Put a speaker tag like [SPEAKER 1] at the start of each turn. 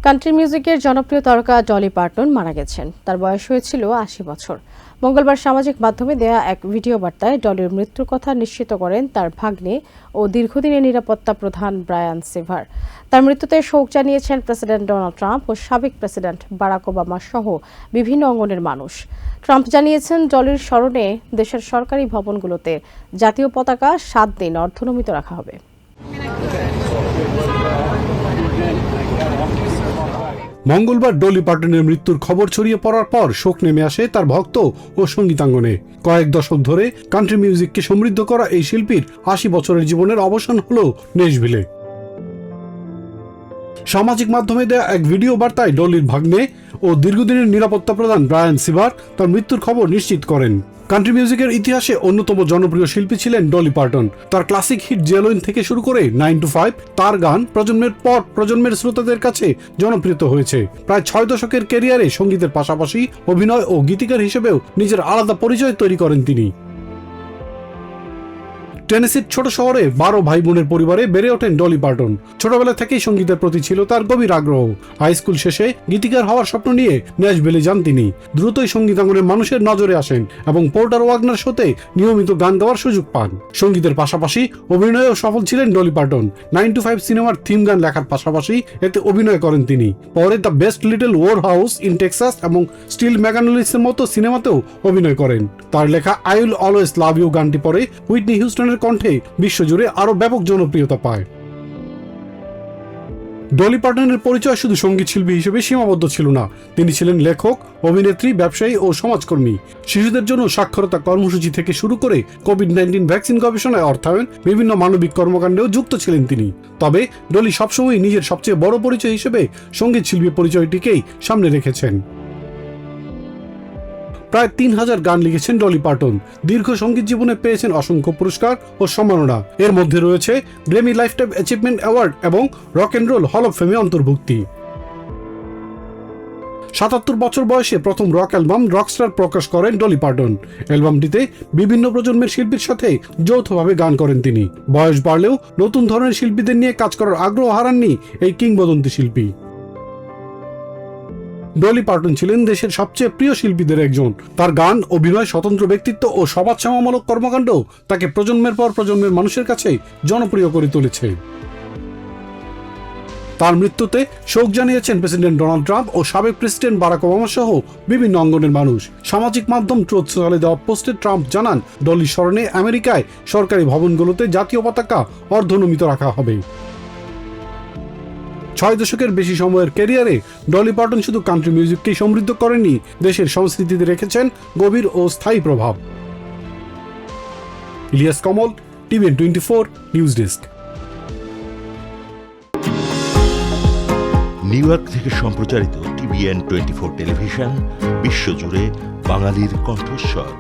[SPEAKER 1] Country মিউজিকের জনপ্রিয় তারকা ডলি পার্টন মারা গেছেন। তার বয়স হয়েছিল ৮০ বছর। মঙ্গলবার সামাজিক মাধ্যমে দেয়া এক ভিডিও বার্তায় ডলির মৃত্যুর কথা নিশ্চিত করেন তার ভাগ্নে ও দীর্ঘদিনের নিরাপত্তা প্রধান ব্রায়ান সিভার। তার মৃত্যুতে শোক জানিয়েছেন প্রেসিডেন্ট ডোনাল্ড ট্রাম্প ও সাবেক প্রেসিডেন্ট বারাক ওবামা সহ বিভিন্ন অঙ্গনের মানুষ। ট্রাম্প জানিয়েছেন, ডলির স্মরণে দেশের সরকারি ভবনগুলোতে জাতীয় পতাকা ৭ দিন অর্ধনমিত রাখা হবে।
[SPEAKER 2] মঙ্গলবার ডলি পার্টনের মৃত্যুর খবর ছড়িয়ে পড়ার পর শোক নেমে আসে তার ভক্ত ও সঙ্গীতাঙ্গনে। কয়েক দশক ধরে কান্ট্রি মিউজিককে সমৃদ্ধ করা এই শিল্পীর ৮০ বছরের জীবনের অবসান হল নেশভিলে। সামাজিক মাধ্যমে দেয়া এক ভিডিও বার্তায় ডলির ভাগ্নে ও দীর্ঘদিনের নিরাপত্তা প্রধান ব্রায়ান সিভার তার মৃত্যুর খবর নিশ্চিত করেন। কান্ট্রি মিউজিকের ইতিহাসে অন্যতম জনপ্রিয় শিল্পী ছিলেন ডলি পার্টন। তার ক্লাসিক হিট জেলোইন থেকে শুরু করে 9 to 5 তার গান প্রজন্মের পর প্রজন্মের শ্রোতাদের কাছে জনপ্রিয় হয়েছে। প্রায় ৬ দশকের ক্যারিয়ারে সঙ্গীতের পাশাপাশি অভিনয় ও গীতিকার হিসেবেও নিজের আলাদা পরিচয় তৈরি করেন তিনি। টেনেসির ছোট শহরে ১২ ভাই বোনের পরিবারে বেড়ে ওঠেন ডলি পার্টন। ছোটবেলা থেকেই সঙ্গীতের প্রতি ছিল তার গভীর আগ্রহ। হাই স্কুল শেষে গীতিকার হওয়ার স্বপ্ন নিয়ে ন্যাশভিলে যান তিনি। দ্রুতই সঙ্গীতাঙ্গনের মানুষের নজরে আসেন এবং পোর্টার ওয়াগনার শোতে নিয়মিত গান গাওয়ার সুযোগ পান। সঙ্গীতের পাশাপাশি অভিনয়েও সফল ছিলেন ডলি পার্টন। 9 to 5 সিনেমার থিম গান লেখার পাশাপাশি এতে অভিনয় করেন তিনি। পরে the best little whorehouse in Texas এবং স্টিল ম্যাগানোলিসের মতো সিনেমাতেও অভিনয় করেন। তার লেখা I will always love you গানটি পরে হুইটনি হিউস্টনের কণ্ঠে বিশ্বজুড়ে আরো ব্যাপক জনপ্রিয়তা পায়। ডলি পার্টনের পরিচয় শুধু সঙ্গীত শিল্পী হিসেবে সীমাবদ্ধ ছিল না, তিনি ছিলেন লেখক, অভিনেত্রী, ব্যবসায়ী ও সমাজকর্মী। শিশুদের জন্য সাক্ষরতা কর্মসূচি থেকে শুরু করে কোভিড-19 ভ্যাকসিন গবেষণায় অর্থায়ন, বিভিন্ন মানবিক কর্মকাণ্ডেও যুক্ত ছিলেন তিনি। তবে ডলি সবসময় নিজের সবচেয়ে বড় পরিচয় হিসেবে সঙ্গীত শিল্পী পরিচয়টিকেই সামনে রেখেছেন। প্রায় ৩,০০০ গান লিখেছেন ডলি পার্টন। দীর্ঘ সঙ্গীত জীবনে পেয়েছেন অসংখ্য পুরস্কার ও সম্মাননা। এর মধ্যে রয়েছে গ্র্যামি লাইফটাইম অ্যাচিভমেন্ট অ্যাওয়ার্ড এবং rock and roll hall of ফেমে অন্তর্ভুক্তি। ৭৭ বছর বয়সে প্রথম রক অ্যালবাম রকস্টার প্রকাশ করেন ডলি পার্টন। অ্যালবামটিতে বিভিন্ন প্রজন্মের শিল্পীর সাথে যৌথভাবে গান করেন তিনি। বয়স বাড়লেও নতুন ধরনের শিল্পীদের নিয়ে কাজ করার আগ্রহ হারাননি এই কিংবদন্তি শিল্পী। ডলি পার্টন ছিলেন দেশের সবচেয়ে প্রিয় শিল্পীদের একজন। তার গান, অভিনয়, স্বতন্ত্র ব্যক্তিত্ব ও সমাজসেবামূলক কর্মকাণ্ড তাকে প্রজন্মের পর প্রজন্মের মানুষের কাছে জনপ্রিয় করে তুলেছে। তার মৃত্যুতে শোক জানিয়েছেন প্রেসিডেন্ট ডোনাল্ড ট্রাম্প ও সাবেক প্রেসিডেন্ট বারাক ওবামা সহ বিভিন্ন অঙ্গনের মানুষ। সামাজিক মাধ্যম ট্রুথ সোশ্যালে দেওয়া পোস্টে ট্রাম্প জানান, ডলির স্মরণে আমেরিকায় সরকারি ভবনগুলোতে জাতীয় পতাকা অর্ধনমিত রাখা হবে। ৬ দশকের বেশি সময়ের ক্যারিয়ারে ডলি পার্টন শুধু কান্ট্রি মিউজিককেই সমৃদ্ধ করেননি, দেশের সংস্কৃতিতে রেখেছেন গভীর ও স্থায়ী প্রভাব। Ilias Kamal, TVN 24 news desk.
[SPEAKER 3] New York থেকে সম্প্রচারিত টিভিএন 24 টেলিভিশন বিশ্বজুড়ে বাঙালির কণ্ঠস্বর।